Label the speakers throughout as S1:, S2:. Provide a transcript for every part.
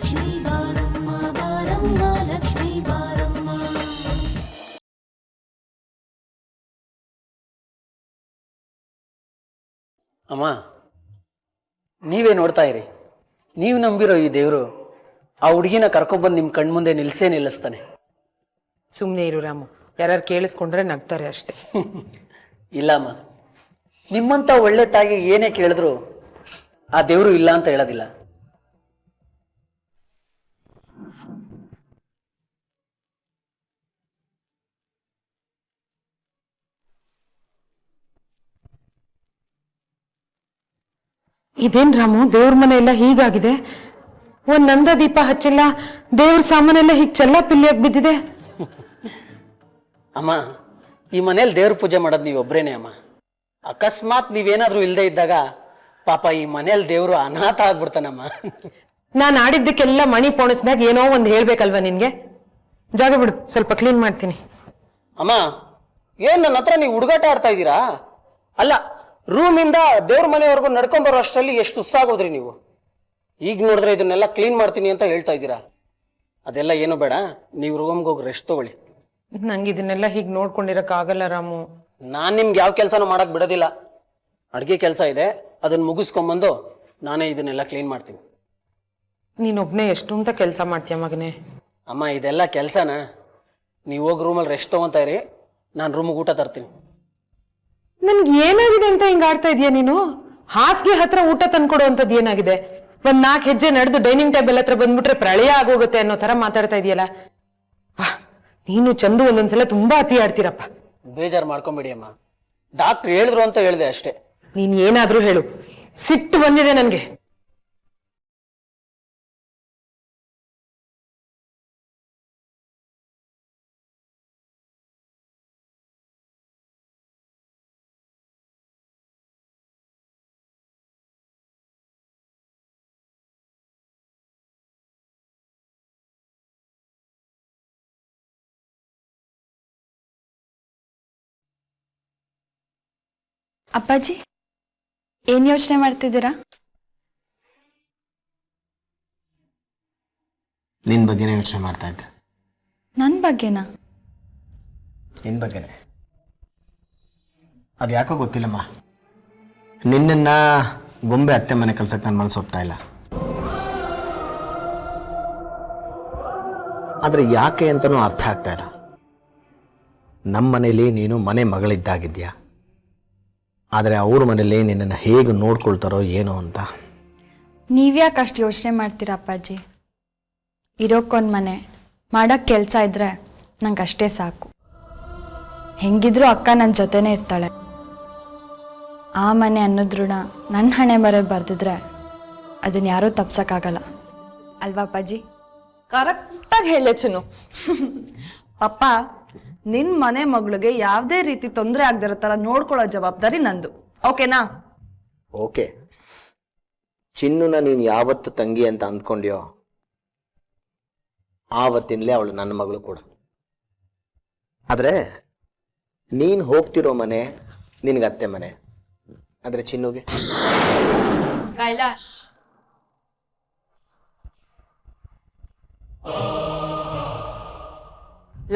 S1: ಲಕ್ಷ್ಮೀ ಬಾರಮ್ಮ ಬಾರಮ್ಮ ಲಕ್ಷ್ಮೀ ಬಾರಮ್ಮ.
S2: ಅಮ್ಮ, ನೀವೇ ನೋಡ್ತಾ ಇರಿ. ನೀವು ನಂಬಿರೋ ಈ ದೇವರು ಆ ಹುಡುಗಿನ ಕರ್ಕೊಂಡ್ಬಂದು ನಿಮ್ಮ ಕಣ್ಮುಂದೆ ನಿಲ್ಲಿಸ್ತಾನೆ.
S3: ಸುಮ್ಮನೆ ಇರು ರಾಮು, ಯಾರು ಕೇಳಿಸ್ಕೊಂಡ್ರೆ ನಗ್ತಾರೆ ಅಷ್ಟೇ.
S2: ಇಲ್ಲಮ್ಮ, ನಿಮ್ಮಂಥ ಒಳ್ಳೆ ತಾಯಿ ಏನೇ ಕೇಳಿದ್ರು ಆ ದೇವರು ಇಲ್ಲ ಅಂತ ಹೇಳೋದಿಲ್ಲ.
S3: ಇದೇನ್ ರಾಮು, ದೇವ್ರ ಮನೆ ಎಲ್ಲ ಹೀಗಾಗಿದೆ. ಒಂದ್ ನಂದ ದೀಪ ಹಚ್ಚಿಲ್ಲ, ದೇವ್ರ ಸಾಮಾನೆಲ್ಲ ಹೀಗೆ ಚೆಲ್ಲ ಪಿಲ್ಲಿಯಾಗಿ ಬಿದ್ದಿದೆ.
S2: ಅಮ್ಮ, ಈ ಮನೇಲಿ ದೇವ್ರ ಪೂಜೆ ಮಾಡೋದು ನೀವು ಒಬ್ರೇನೆ ಅಮ್ಮ. ಅಕಸ್ಮಾತ್ ನೀವೇನಾದ್ರೂ ಇಲ್ಲದೆ ಇದ್ದಾಗ ಪಾಪ ಈ ಮನೇಲಿ ದೇವರು ಅನಾಥ ಆಗ್ಬಿಡ್ತಾನಮ್ಮ.
S3: ನಾನು ಆಡಿದ್ದಕ್ಕೆಲ್ಲ ಮಣಿ ಪೋಣಿಸ್ದಾಗ ಏನೋ ಒಂದು ಹೇಳ್ಬೇಕಲ್ವಾ ನಿನ್ಗೆ. ಜಾಗ ಬಿಡು, ಸ್ವಲ್ಪ ಕ್ಲೀನ್ ಮಾಡ್ತೀನಿ.
S2: ಅಮ್ಮ, ಏನ್ ನನ್ನ ಹತ್ರ ನೀವು ಹುಡುಗಾಟ ಆಡ್ತಾ ಇದ್ದೀರಾ? ಅಲ್ಲ, ರೂಮಿಂದ ದೇವ್ರ ಮನೆವರೆಗೂ ನಡ್ಕೊಂಬರೋ ಅಷ್ಟರಲ್ಲಿ ಎಷ್ಟು ಉತ್ಸಾಗೋದ್ರಿ ನೀವು. ಈಗ ನೋಡಿದ್ರೆ ಇದನ್ನೆಲ್ಲ ಕ್ಲೀನ್ ಮಾಡ್ತೀನಿ ಅಂತ ಹೇಳ್ತಾ ಇದ್ದೀರಾ. ಅದೆಲ್ಲ ಏನು ಬೇಡ, ನೀವು ರೂಮ್ಗೆ ಹೋಗಿ ರೆಸ್ಟ್ ತಗೊಳ್ಳಿ.
S3: ನಂಗೆ ಇದನ್ನೆಲ್ಲ ಹೀಗೆ ನೋಡ್ಕೊಂಡಿರಕ್ ಆಗಲ್ಲ ರಾಮು.
S2: ನಾನು ನಿಮ್ಗೆ ಯಾವ ಕೆಲಸನೂ ಮಾಡಕ್ ಬಿಡೋದಿಲ್ಲ. ಅಡುಗೆ ಕೆಲಸ ಇದೆ, ಅದನ್ನ ಮುಗಿಸ್ಕೊಂಬಂದು ನಾನೇ ಇದನ್ನೆಲ್ಲ ಕ್ಲೀನ್ ಮಾಡ್ತೀನಿ.
S3: ನೀನೊಬ್ನೇ ಎಷ್ಟು ಅಂತ ಕೆಲಸ ಮಾಡ್ತೀಯ ಮಗನೇ?
S2: ಅಮ್ಮ, ಇದೆಲ್ಲ ಕೆಲಸನ. ನೀವು ಹೋಗಿ ರೂಮಲ್ಲಿ ರೆಸ್ಟ್ ತಗೊಂತಾ ಇರಿ, ನಾನು ರೂಮಿಗೆ ಊಟ ತರ್ತೀನಿ.
S3: ನನ್ಗೆ ಏನಾಗಿದೆ ಅಂತ ಹಿಂಗ ಆಡ್ತಾ ಇದೀಯ ನೀನು? ಹಾಸಿಗೆ ಹತ್ರ ಊಟ ತಂದ್ಕೊಡೋ ಅಂತದ್ ಏನಾಗಿದೆ? ಒಂದ್ 4 ಹೆಜ್ಜೆ ನಡೆದು ಡೈನಿಂಗ್ ಟೇಬಲ್ ಹತ್ರ ಬಂದ್ಬಿಟ್ರೆ ಪ್ರಳಯ ಆಗೋಗುತ್ತೆ ಅನ್ನೋ ತರ ಮಾತಾಡ್ತಾ ಇದೆಯಲ್ಲ. ನೀನು ಚಂದು ಒಂದೊಂದ್ಸಲ ತುಂಬಾ ಅತಿ ಆಡ್ತೀರಪ್ಪ.
S2: ಬೇಜಾರು ಮಾಡ್ಕೊಂಬಿಡಿ ಅಮ್ಮ, ಡಾಕ್ಟ್ರ್ ಹೇಳಿದ್ರು ಅಂತ ಹೇಳಿದೆ ಅಷ್ಟೇ.
S3: ನೀನ್ ಏನಾದ್ರೂ ಹೇಳು, ಸಿಟ್ಟು ಬಂದಿದೆ ನನ್ಗೆ.
S4: ಅಪ್ಪಾಜಿ, ಏನ್ ಯೋಚನೆ ಮಾಡ್ತಿದ್ದೀರಾ?
S5: ನಿನ್ನ ಬಗ್ಗೆನೇ ಯೋಚನೆ ಮಾಡ್ತಾ ಇದ್ದೆ.
S4: ನನ್ನ ಬಗ್ಗೆನಾ?
S5: ನಿನ್ನ ಬಗ್ಗೆನೇ. ಅದು ಯಾಕೋ ಗೊತ್ತಿಲ್ಲಮ್ಮ, ನಿನ್ನನ್ನು ಗೊಂಬೆ ಅತ್ತೆ ಮನೆ ಕಳ್ಸಕ್ಕೆ ನನ್ನ ಮನಸ್ಸು ಒಪ್ತಾ ಇಲ್ಲ. ಆದರೆ ಯಾಕೆ ಅಂತಲೂ ಅರ್ಥ ಆಗ್ತಾ ಇಲ್ಲ. ನಮ್ಮ ಮನೇಲಿ ನೀನು ಮನೆ ಮಗಳಿದ್ದಾಗಿದ್ಯಾ, ಆದರೆ ಅವ್ರ ಮನೇಲಿ ನಿನ್ನನ್ನು ಹೇಗೆ ನೋಡ್ಕೊಳ್ತಾರೋ ಏನೋ ಅಂತ.
S4: ನೀವ್ಯಾಕೆ ಅಷ್ಟು ಯೋಚನೆ ಮಾಡ್ತೀರಾ ಅಪ್ಪಾಜಿ? ಇರೋಕ್ಕೊಂದು ಮನೆ, ಮಾಡೋಕ್ಕೆ ಕೆಲಸ ಇದ್ದರೆ ನಂಗೆ ಅಷ್ಟೇ ಸಾಕು. ಹೆಂಗಿದ್ರೂ ಅಕ್ಕ ನನ್ನ ಜೊತೆನೇ ಇರ್ತಾಳೆ. ಆ ಮನೆ ಅನ್ನೋದ್ರೂಣ ನನ್ನ ಹಣೆ ಬರೋದು ಬರ್ದಿದ್ರೆ ಅದನ್ನು ಯಾರೂ ತಪ್ಸೋಕ್ಕಾಗಲ್ಲ ಅಲ್ವಾ ಅಪ್ಪಾಜಿ?
S6: ಕರೆಕ್ಟಾಗಿ ಹೇಳೆ ಚಿನ್ನು. ಅಪ್ಪ, ನಿನ್ನ ಮನೆ ಮಗಳಿಗೆ ಯಾವುದೇ ರೀತಿ ತೊಂದರೆ ಆಗದಿರೋ ಥರ ನೋಡ್ಕೊಳ್ಳೋ ಜವಾಬ್ದಾರಿ ನಂದು. ಓಕೆನಾ?
S5: ಓಕೆ. ಚಿನ್ನುನ ನೀನು ಯಾವತ್ತು ತಂಗಿ ಅಂತ ಅಂದ್ಕೊಂಡ್ಯೋ ಆವತ್ತಿನಲೇ ಅವಳು ನನ್ನ ಮಗಳು ಕೂಡ. ಆದರೆ ನೀನು ಹೋಗ್ತಿರೋ ಮನೆ ನಿನಗೆ ಅತ್ತೆ ಮನೆ, ಆದರೆ ಚಿನ್ನುಗೆ
S6: ಕೈಲಾಶ್,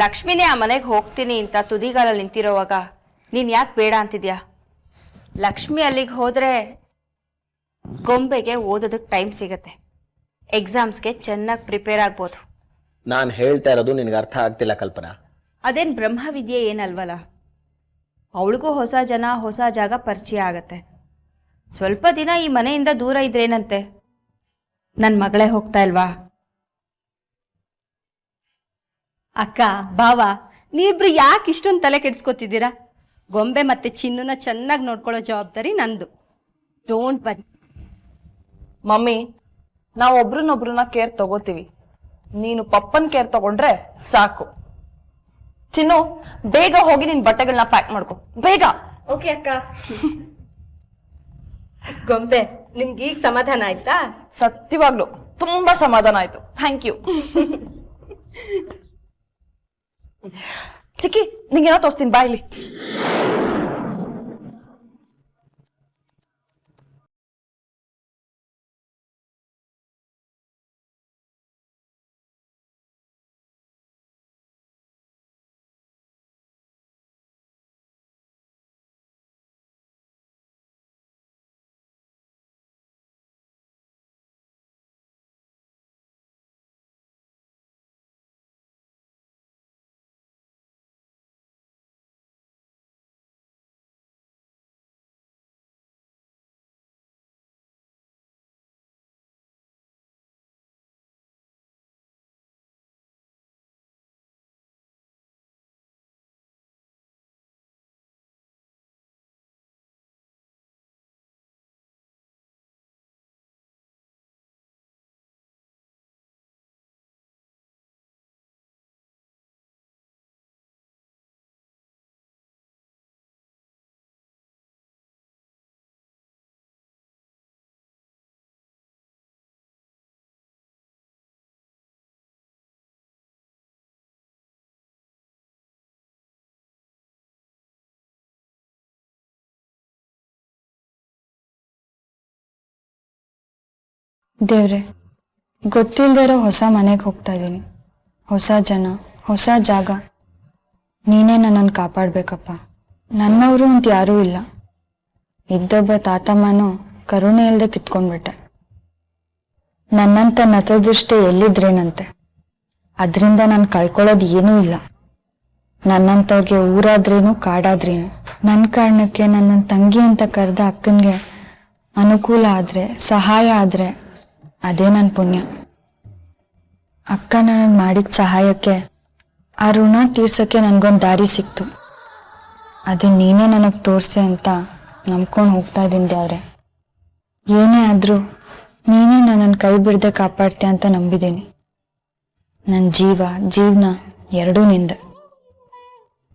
S7: ಲಕ್ಷ್ಮಿನೇ ಆ ಮನೆಗೆ ಹೋಗ್ತೀನಿ ಅಂತ ತುದಿಗಾಲಲ್ಲಿ ನಿಂತಿರೋವಾಗ ನೀನು ಯಾಕೆ ಬೇಡ ಅಂತಿದ್ಯಾ? ಲಕ್ಷ್ಮಿ ಅಲ್ಲಿಗೆ ಹೋದರೆ ಗೊಂಬೆಗೆ ಓದೋದಕ್ಕೆ ಟೈಮ್ ಸಿಗತ್ತೆ, ಎಕ್ಸಾಮ್ಸ್ಗೆ ಚೆನ್ನಾಗಿ ಪ್ರಿಪೇರ್ ಆಗ್ಬೋದು.
S5: ನಾನು ಹೇಳ್ತಾ ಇರೋದು ನಿನಗೆ ಅರ್ಥ ಆಗ್ತಿಲ್ಲ ಕಲ್ಪನಾ.
S7: ಅದೇನು ಬ್ರಹ್ಮವಿದ್ಯೆ ಏನಲ್ವಲ್ಲ. ಅವಳಿಗೂ ಹೊಸ ಜನ ಹೊಸ ಜಾಗ ಪರಿಚಯ ಆಗತ್ತೆ. ಸ್ವಲ್ಪ ದಿನ ಈ ಮನೆಯಿಂದ ದೂರ ಇದ್ರೇನಂತೆ? ನನ್ನ ಮಗಳೇ ಹೋಗ್ತಾ ಇಲ್ವಾ?
S8: ಅಕ್ಕ, ಬಾವ, ನೀವಿಬ್ರು ಯಾಕೆ ಇಷ್ಟೊಂದು ತಲೆ ಕೆಡಿಸ್ಕೊತಿದ್ದೀರಾ? ಗೊಂಬೆ ಮತ್ತೆ ಚಿನ್ನುನ ಚೆನ್ನಾಗಿ ನೋಡ್ಕೊಳ್ಳೋ ಜವಾಬ್ದಾರಿ ನಂದು. Don't worry.
S6: ಮಮ್ಮಿ, ನಾವು ಒಬ್ರನ್ನೊಬ್ರನ್ನ ಕೇರ್ ತಗೋತೀವಿ, ನೀನು ಪಪ್ಪನ್ ಕೇರ್ ತಗೊಂಡ್ರೆ ಸಾಕು. ಚಿನ್ನು, ಬೇಗ ಹೋಗಿ ನಿನ್ ಬಟ್ಟೆಗಳನ್ನ ಪ್ಯಾಕ್ ಮಾಡ್ಕೊ, ಬೇಗ.
S8: ಓಕೆ ಅಕ್ಕ. ಗೊಂಬೆ, ನಿಮ್ಗೆ ಈಗ ಸಮಾಧಾನ ಆಯ್ತಾ?
S6: ಸತ್ಯವಾಗ್ಲು ತುಂಬಾ ಸಮಾಧಾನ ಆಯ್ತು, ಥ್ಯಾಂಕ್ ಯು. ಚಿಕ್ಕಿ, ನಿಂಗೇನೋ ತೋರಿಸ್ತೀನಿ, ಬಾಯ್ಲಿ.
S4: ದೇವ್ರೆ, ಗೊತ್ತಿಲ್ಲದೆ ಇರೋ ಹೊಸ ಮನೆಗೆ ಹೋಗ್ತಾ ಇದ್ದೀನಿ. ಹೊಸ ಜನ, ಹೊಸ ಜಾಗ. ನೀನೇ ನನ್ನನ್ನು ಕಾಪಾಡಬೇಕಪ್ಪ. ನನ್ನವರು ಅಂತ ಯಾರೂ ಇಲ್ಲ. ಇದ್ದೊಬ್ಬ ತಾತಮ್ಮನೂ ಕರುಣೆ ಇಲ್ಲದೆ ಕಿತ್ಕೊಂಡ್ಬಿಟ್ಟೆ. ನನ್ನಂಥ ನತದೃಷ್ಟಿ ಎಲ್ಲಿದ್ರೇನಂತೆ. ಅದರಿಂದ ನಾನು ಕಳ್ಕೊಳ್ಳೋದು ಏನೂ ಇಲ್ಲ. ನನ್ನಂಥವ್ರಿಗೆ ಊರಾದ್ರೇನು ಕಾಡಾದ್ರೇನು. ನನ್ನ ಕಾರಣಕ್ಕೆ ನನ್ನ ತಂಗಿ ಅಂತ ಕರೆದ ಅಕ್ಕನಿಗೆ ಅನುಕೂಲ ಆದರೆ, ಸಹಾಯ ಆದರೆ ಅದೇ ನನ್ನ ಪುಣ್ಯ. ಅಕ್ಕ ನಾನು ಮಾಡಿದ ಸಹಾಯಕ್ಕೆ ಆ ಋಣ ತೀರ್ಸೋಕ್ಕೆ ನನಗೊಂದು ದಾರಿ ಸಿಕ್ತು. ಅದು ನೀನೇ ನನಗೆ ತೋರಿಸೆ ಅಂತ ನಂಬ್ಕೊಂಡು ಹೋಗ್ತಾ ಇದ್ದೀನಿ ದೇವ್ರೆ. ಏನೇ ಆದರೂ ನೀನೇ ನನ್ನನ್ನು ಕೈ ಬಿಡದೆ ಕಾಪಾಡ್ತೀಯ ಅಂತ ನಂಬಿದ್ದೀನಿ. ನನ್ನ ಜೀವನ ಎರಡೂ ನಿಂದೆ.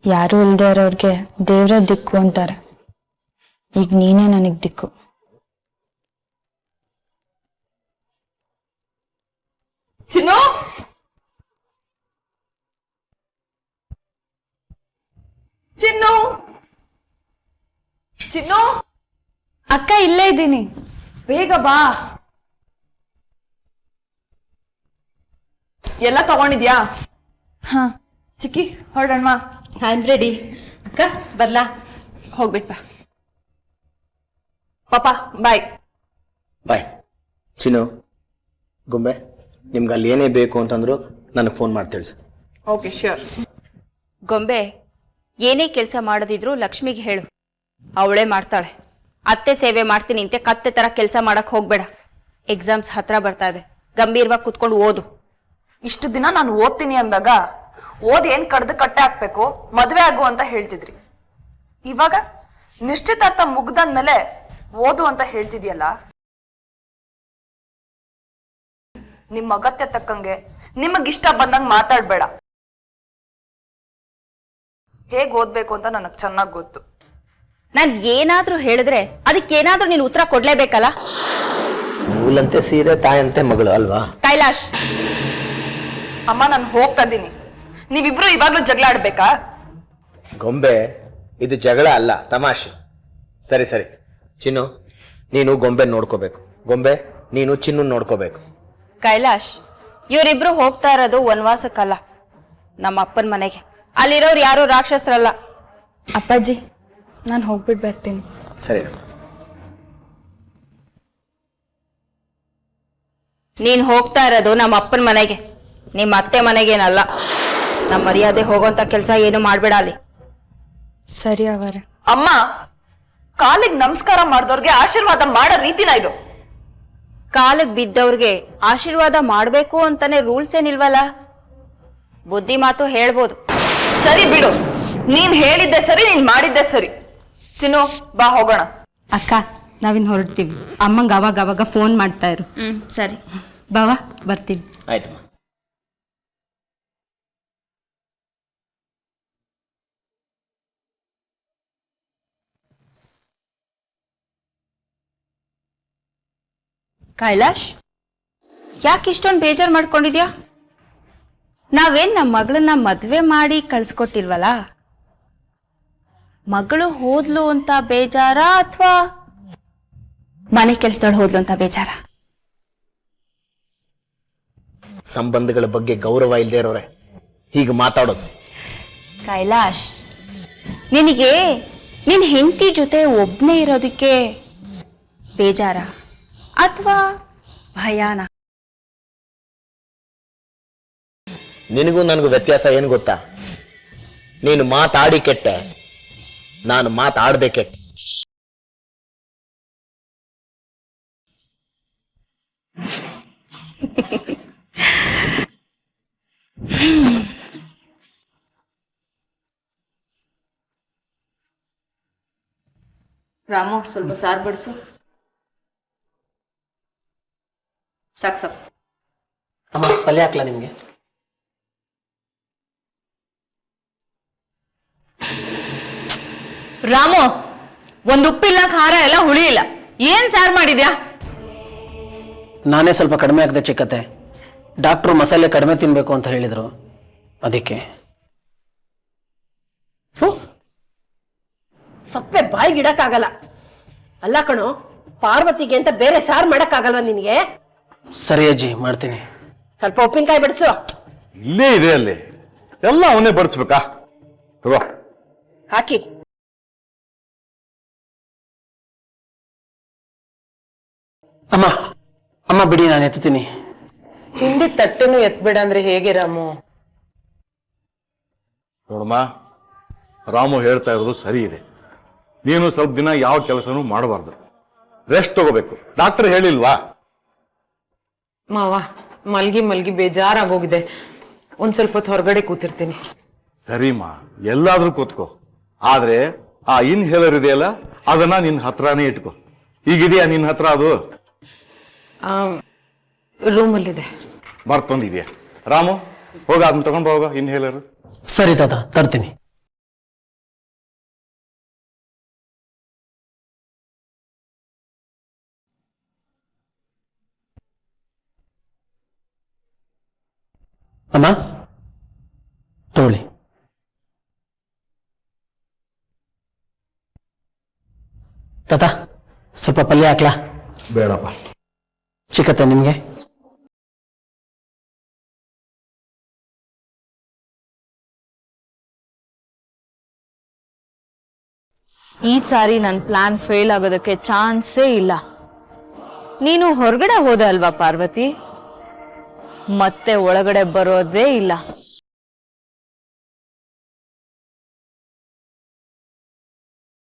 S4: ಯಾರೂ ಇಲ್ಲದೆ ಇರೋರಿಗೆ ದೇವ್ರ ದಿಕ್ಕು ಅಂತಾರೆ. ಈಗ ನೀನೇ ನನಗೆ ದಿಕ್ಕು.
S6: ಚಿನ್ನು, ಚಿನ್ನು, ಚಿನ್ನು,
S4: ಅಕ್ಕ ಇಲ್ಲೇ ಇದ್ದೀನಿ.
S6: ಬೇಗ ಬಾ. ಎಲ್ಲ ತಗೊಂಡಿದ್ಯಾ?
S4: ಹಾ.
S6: ಚಿಕ್ಕಿ ಹೊರಡಣ್ಣ.
S8: I am ready. ಅಕ್ಕ ಬರ್ಲಾ?
S6: ಹೋಗ್ಬಿಟ್ ಬಾ. ಪಾಪ ಬಾಯ್.
S5: ಬಾಯ್. ಚಿನ್ನು, ಗೊಂಬೆ, ನಿಮ್ಗೆ ಅಲ್ಲಿ ಏನೇ ಬೇಕು ಅಂತಂದ್ರು ನನಗೆ ಫೋನ್ ಮಾಡಿ ತಿಳಿಸು.
S6: Okay, sure.
S7: ಗೊಂಬೆ, ಏನೇ ಕೆಲಸ ಮಾಡೋದಿದ್ರು ಲಕ್ಷ್ಮಿಗೆ ಹೇಳು, ಅವಳೇ ಮಾಡ್ತಾಳೆ. ಅತ್ತೆ ಸೇವೆ ಮಾಡ್ತೀನಿ ಅಂತೆ ಕತ್ತೆ ಥರ ಕೆಲಸ ಮಾಡಕ್ಕೆ ಹೋಗ್ಬೇಡ. ಎಕ್ಸಾಮ್ಸ್ ಹತ್ರ ಬರ್ತಾ ಇದೆ, ಗಂಭೀರವಾಗಿ ಕುತ್ಕೊಂಡು ಓದು.
S6: ಇಷ್ಟು ದಿನ ನಾನು ಓದ್ತೀನಿ ಅಂದಾಗ ಓದ್ ಏನ್ ಕಡ್ದು ಕಟ್ಟೆ ಹಾಕ್ಬೇಕು, ಮದ್ವೆ ಆಗು ಅಂತ ಹೇಳ್ತಿದ್ರಿ. ಇವಾಗ ನಿಶ್ಚಿತಾರ್ಥ ಮುಗ್ದಂದ್ಮೇಲೆ ಓದು ಅಂತ ಹೇಳ್ತಿದ್ಯಲ್ಲ. ನಿಮ್ಮ ಅಗತ್ಯ ತಕ್ಕಂಗೆ ನಿಮಗಿಷ್ಟ ಬಂದಂಗೆ ಮಾತಾಡ್ಬೇಡ. ಹೇಗ್ ಓದ್ಬೇಕು ಅಂತ ನನಗ್ ಚೆನ್ನಾಗ್ ಗೊತ್ತು.
S7: ನಾನು ಏನಾದ್ರೂ ಹೇಳಿದ್ರೆ ಅದಕ್ಕೇನಾದ್ರೂ ನೀನು ಉತ್ತರ ಕೊಡ್ಲೇಬೇಕಲ್ಲ.
S5: ಮೂಲಂತೆ ಸೀರೆ, ತಾಯಂತೆ ಮಗಳು ಅಲ್ವಾ?
S7: ಕೈಲಾಶ್,
S6: ಅಮ್ಮ, ನಾನು ಹೋಗ್ತಾ ಇದ್ದೀನಿ. ನೀವಿಬ್ರು ಇವಾಗ್ಲೂ ಜಗಳ ಆಡ್ಬೇಕಾ?
S5: ಗೊಂಬೆ, ಇದು ಜಗಳ ಅಲ್ಲ, ತಮಾಷೆ. ಸರಿ ಸರಿ, ಚಿನ್ನು ನೀನು ಗೊಂಬೆ ನೋಡ್ಕೋಬೇಕು. ಗೊಂಬೆ, ನೀನು ಚಿನ್ನು ನೋಡ್ಕೋಬೇಕು.
S7: ಕೈಲಾಶ್, ಇವರಿಬ್ರು ಹೋಗ್ತಾ ಇರೋದು ವನವಾಸಕ್ಕಲ್ಲ, ನಮ್ಮ ಅಪ್ಪನ ಮನೆಗೆ. ಅಲ್ಲಿರೋರು ಯಾರು ರಾಕ್ಷಸರಲ್ಲ.
S4: ಅಪ್ಪಾಜಿ, ನಾನು ಹೋಗ್ಬಿಟ್ಟು ಬರ್ತೀನಿ.
S5: ಸರಿ.
S7: ನೀನ್ ಹೋಗ್ತಾ ಇರೋದು ನಮ್ಮ ಅಪ್ಪನ ಮನೆಗೆ, ನಿಮ್ಮ ಅತ್ತೆ ಮನೆಗೇನಲ್ಲ. ನಮ್ಮ ಮರ್ಯಾದೆ ಹೋಗೋಂತ ಕೆಲಸ ಏನು ಮಾಡ್ಬೇಡ ಅಲ್ಲಿ.
S4: ಸರಿ ಅವರೇ.
S6: ಅಮ್ಮ, ಕಾಲಿಗೆ ನಮಸ್ಕಾರ ಮಾಡಿದವ್ರಿಗೆ ಆಶೀರ್ವಾದ ಮಾಡೋ ರೀತಿನ ಇದು.
S7: ಕಾಲಿಗೆ ಬಿದ್ದವ್ರಿಗೆ ಆಶೀರ್ವಾದ ಮಾಡ್ಬೇಕು ಅಂತಾನೆ ರೂಲ್ಸ್ ಏನಿಲ್ವಲ್ಲ. ಬುದ್ಧಿ ಮಾತು ಹೇಳ್ಬೋದು.
S6: ಸರಿ ಬಿಡು, ನೀನ್ ಹೇಳಿದ್ದೆ ಸರಿ, ನೀನ್ ಮಾಡಿದ್ದೆ ಸರಿ. ಚಿನ್ನು, ಬಾ ಹೋಗೋಣ.
S8: ಅಕ್ಕ ನಾವಿನ್ ಹೊರಡ್ತೀವಿ. ಅಮ್ಮಂಗೆ ಅವಾಗ ಅವಾಗ ಫೋನ್ ಮಾಡ್ತಾ ಇರು.
S7: ಸರಿ
S8: ಬಾವಾ, ಬರ್ತೀವಿ.
S5: ಆಯ್ತಮ್ಮ.
S7: ಕೈಲಾಶ್, ಯಾಕೆ ಇಷ್ಟೊಂದು ಬೇಜಾರು ಮಾಡ್ಕೊಂಡಿದ್ಯಾ? ನಾವೇನ್ ನಮ್ಮ ಮಗಳನ್ನ ಮದ್ವೆ ಮಾಡಿ ಕಳ್ಸ್ಕೊಟ್ಟಿಲ್ವಲ್ಲ. ಮಗಳು ಹೋದ್ಲು ಅಂತ ಬೇಜಾರ ಅಥವಾ ಮನೆ ಕೆಲ್ಸದೊಳು ಹೋದ್ಲು ಅಂತ ಬೇಜಾರ?
S5: ಸಂಬಂಧಗಳ ಬಗ್ಗೆ ಗೌರವ ಇಲ್ಲದೆ ಇರೋರೆ ಹೀಗೆ ಮಾತಾಡೋದು.
S7: ಕೈಲಾಶ್, ನಿನಗೆ ನಿನ್ ಹೆಂಡತಿ ಜೊತೆ ಒಬ್ನೇ ಇರೋದಕ್ಕೆ ಬೇಜಾರ ಅಥವಾ ಭಯಾನ?
S5: ನಿನಗೂ ನನಗೂ ವ್ಯತ್ಯಾಸ ಏನು ಗೊತ್ತಾ? ನೀನು ಮಾತಾಡಿ ಕೆಟ್ಟೆ, ನಾನು ಮಾತಾಡದೆ ಕೆಟ್ಟೆ.
S7: ರಾಮು, ಸ್ವಲ್ಪ ಸಾರು ಬಡಿಸು. ಸಾಕು ಸಾಕು.
S2: ಅಮ್ಮ, ಪಲ್ಯ ಹಾಕ್ಲಾ ನಿಮ್ಗೆ?
S6: ರಾಮು, ಒಂದ್ ಉಪ್ಪಿಲ್ಲ, ಖಾರ ಇಲ್ಲ, ಹುಳಿ ಇಲ್ಲ. ಏನ್ ಸಾರ್ ಮಾಡಿದ್ಯಾ?
S2: ನಾನೇ ಸ್ವಲ್ಪ ಕಡಿಮೆ ಆಗದೆ ಚಿಕ್ಕತ್ತೆ. ಡಾಕ್ಟ್ರು ಮಸಾಲೆ ಕಡಿಮೆ ತಿನ್ಬೇಕು ಅಂತ ಹೇಳಿದ್ರು, ಅದಕ್ಕೆ.
S9: ಸಪ್ಪೆ ಬಾಯಿಗೆ ಇಡಕ್ಕಾಗಲ್ಲ. ಅಲ್ಲ ಕಣೋ, ಪಾರ್ವತಿಗೆ ಅಂತ ಬೇರೆ ಸಾರು ಮಾಡಕ್ಕಾಗಲ್ವ ನಿನಗೆ?
S2: ಸರಿ ಅಜ್ಜಿ, ಮಾಡ್ತೀನಿ.
S6: ಸ್ವಲ್ಪ ಉಪ್ಪಿನಕಾಯಿ ಬಿಡಿಸು.
S9: ಇಲ್ಲೇ ಇದೆ ಅಲ್ಲಿ, ಎಲ್ಲ ಅವನ್ನೇ ಬಡಿಸ್ಬೇಕಾ? ತಗೋ.
S6: ಹಾಕಿ.
S2: ಅಮ್ಮ ಅಮ್ಮ ಬಿಡಿ, ನಾನು ಎತ್ತೀನಿ.
S3: ತಿಂದಿ ತಟ್ಟೆನೂ ಎತ್ಬೇಡ ಅಂದ್ರೆ ಹೇಗೆ ರಾಮು?
S9: ನೋಡಮ್ಮ, ರಾಮು ಹೇಳ್ತಾ ಇರೋದು ಸರಿ ಇದೆ. ನೀನು ಸ್ವಲ್ಪ ದಿನ ಯಾವ ಕೆಲಸನೂ ಮಾಡಬಾರ್ದು, ರೆಸ್ಟ್ ತಗೋಬೇಕು. ಡಾಕ್ಟರ್ ಹೇಳಿಲ್ವಾ?
S3: ಮಾವ, ಮಲ್ಗಿ ಮಲ್ಗಿ ಬೇಜಾರಾಗೋಗಿದೆ. ಒಂದ್ ಸ್ವಲ್ಪ ಹೊತ್ತು ಹೊರಗಡೆ ಕೂತಿರ್ತೀನಿ.
S9: ಸರಿಮ್ಮ, ಎಲ್ಲಾದ್ರೂ ಕೂತ್ಕೋ. ಆದ್ರೆ ಆ ಇನ್ಹೇಲರ್ ಇದೆಯಲ್ಲ, ಅದನ್ನ ನಿನ್ನ ಹತ್ರನೇ ಇಟ್ಕೋ. ಈಗಿದೆಯಾ ನಿನ್ನ ಹತ್ರ ಅದು?
S3: ರೂಮಲ್ಲಿದೆ.
S9: ಮರ್ತೊಂದಿದೆಯಾ? ರಾಮು, ಹೋಗ ಅದನ್ನ ತಗೊಂಡ್ ಹೋಗ ಇನ್ಹೇಲರ್.
S2: ಸರಿ ತಾತ, ತರ್ತೀನಿ. ಅಮ್ಮ ತಗೊಳ್ಳಿ. ತಾತ, ಸ್ವಲ್ಪ ಪಲ್ಯ ಹಾಕ್ಲಾ?
S9: ಬೇಡಪ್ಪ.
S2: ಚಿಕ್ಕತ್ತೆ ನಿಮ್ಗೆ?
S6: ಈ ಸಾರಿ ನನ್ನ ಪ್ಲಾನ್ ಫೇಲ್ ಆಗೋದಕ್ಕೆ ಚಾನ್ಸೇ ಇಲ್ಲ. ನೀನು ಹೊರಗಡೆ ಹೋದೆ ಅಲ್ವಾ ಪಾರ್ವತಿ, ಮತ್ತೆ ಒಳಗಡೆ ಬರೋದೇ ಇಲ್ಲ.